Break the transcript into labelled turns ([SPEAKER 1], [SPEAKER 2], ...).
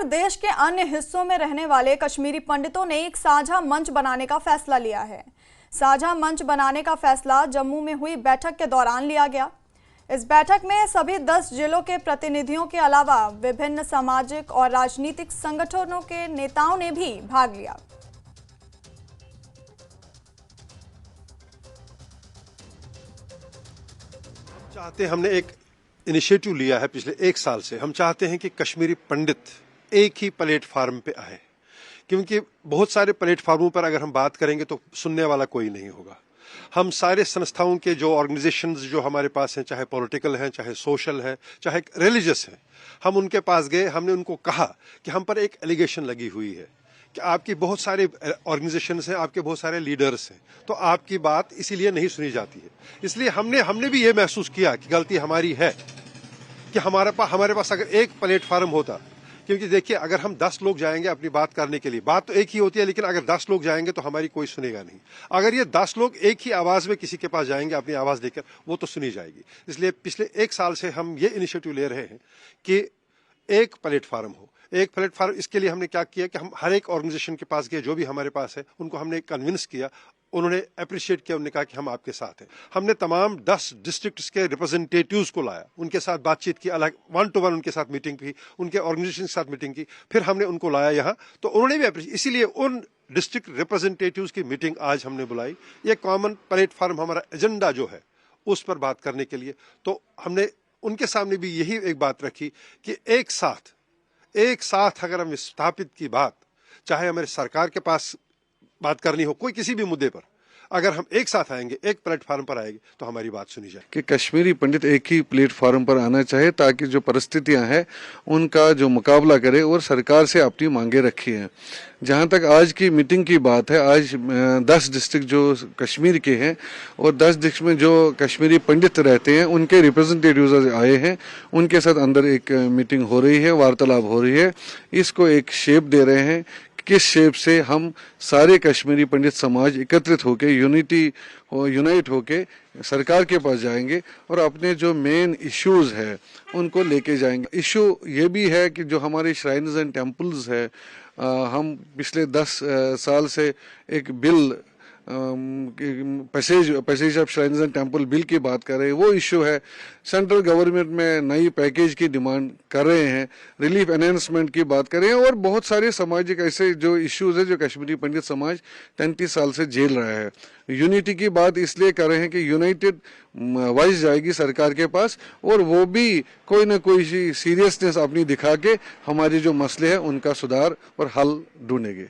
[SPEAKER 1] देश के अन्य हिस्सों में रहने वाले कश्मीरी पंडितों ने एक साझा मंच बनाने का फैसला लिया है। साझा मंच बनाने का फैसला जम्मू में हुई बैठक के दौरान लिया गया। इस बैठक में सभी 10 जिलों के प्रतिनिधियों के अलावा विभिन्न सामाजिक और राजनीतिक संगठनों के नेताओं ने भी भाग लिया।
[SPEAKER 2] हमने एक इनिशिएटिव लिया है पिछले 1 साल से। हम चाहते हैं कि कश्मीरी पंडित एक ही प्लेटफार्म पे आए, क्योंकि बहुत सारे प्लेटफार्मों पर अगर हम बात करेंगे तो सुनने वाला कोई नहीं होगा। हम सारे संस्थाओं के जो ऑर्गेनाइजेशंस जो हमारे पास हैं, चाहे पॉलिटिकल हैं, चाहे सोशल है, चाहे रिलीजियस हैं, हम उनके पास गए। हमने उनको कहा कि हम पर एक एलिगेशन लगी हुई है कि आपकी बहुत सारे ऑर्गेनाइजेशंस हैं, आपके बहुत सारे लीडर्स हैं, तो आपकी बात इसीलिए नहीं सुनी जाती है। इसलिए हमने भी ये महसूस किया कि गलती हमारी है कि हमारे पास अगर एक प्लेटफार्म होता, क्योंकि देखिए अगर हम 10 लोग जाएंगे अपनी बात करने के लिए, बात तो एक ही होती है, लेकिन अगर 10 लोग जाएंगे तो हमारी कोई सुनेगा नहीं। अगर ये 10 लोग एक ही आवाज में किसी के पास जाएंगे अपनी आवाज देकर, वो तो सुनी जाएगी। इसलिए पिछले 1 साल से हम ये इनिशिएटिव ले रहे हैं कि एक प्लेटफार्म हो। एक प्लेटफार्म, इसके लिए हमने क्या किया कि हम हर एक ऑर्गेनाइजेशन के पास गए, जो भी हमारे पास है उनको हमने कन्विंस किया, उन्होंने अप्रिशिएट किया, उन्होंने कहा कि हम आपके साथ हैं। हमने तमाम 10 डिस्ट्रिक्ट्स के रिप्रेजेंटेटिव्स को लाया, उनके साथ बातचीत की, अलग 1 to 1 उनके साथ मीटिंग की, उनके ऑर्गेनाइजेशन के साथ मीटिंग की, फिर हमने उनको लाया यहाँ, तो उन्होंने भी अप्रिशिएट। इसीलिए उन डिस्ट्रिक्ट रिप्रेजेंटेटिव्स की मीटिंग आज हमने बुलाई। ये कॉमन प्लेटफार्म हमारा एजेंडा जो है उस पर बात करने के लिए, तो हमने उनके सामने भी यही एक बात रखी कि एक साथ अगर हम स्थापित की बात, चाहे हमारे सरकार के पास बात करनी हो कोई किसी भी मुद्दे पर, अगर हम एक साथ आएंगे, एक प्लेटफार्म पर आएंगे, तो हमारी बात सुनी जाए।
[SPEAKER 3] कि कश्मीरी पंडित एक ही प्लेटफार्म पर आना चाहे ताकि जो परिस्थितियां हैं उनका जो मुकाबला करे और सरकार से अपनी मांगे रखी हैं। जहां तक आज की मीटिंग की बात है, आज 10 डिस्ट्रिक्ट जो कश्मीर के हैं और 10 डिस्ट्रिक्ट में जो कश्मीरी पंडित रहते हैं उनके रिप्रेजेंटेटिव्स आए हैं, उनके साथ अंदर एक मीटिंग हो रही है, वार्तालाप हो रही है। इसको एक शेप दे रहे हैं, किस शेप से हम सारे कश्मीरी पंडित समाज एकत्रित होकर यूनाइट होके सरकार के पास जाएंगे और अपने जो मेन इश्यूज है उनको लेके जाएंगे। इशू ये भी है कि जो हमारे श्राइन्स एंड टेम्पल्स है, हम पिछले 10 साल से एक bill passage of shrines and temple bill की बात कर रहे हैं, वो इश्यू है। सेंट्रल गवर्नमेंट में नई पैकेज की डिमांड कर रहे हैं, रिलीफ एनहांसमेंट की बात कर रहे हैं, और बहुत सारे सामाजिक ऐसे जो इश्यूज है जो कश्मीरी पंडित समाज 33 साल से झेल रहा है। यूनिटी की बात इसलिए कर रहे हैं कि यूनाइटेड वॉइस जाएगी सरकार के पास और वो भी कोई ना कोई सीरियसनेस अपनी दिखा के हमारे जो मसले हैं उनका सुधार और हल ढूंढेंगे।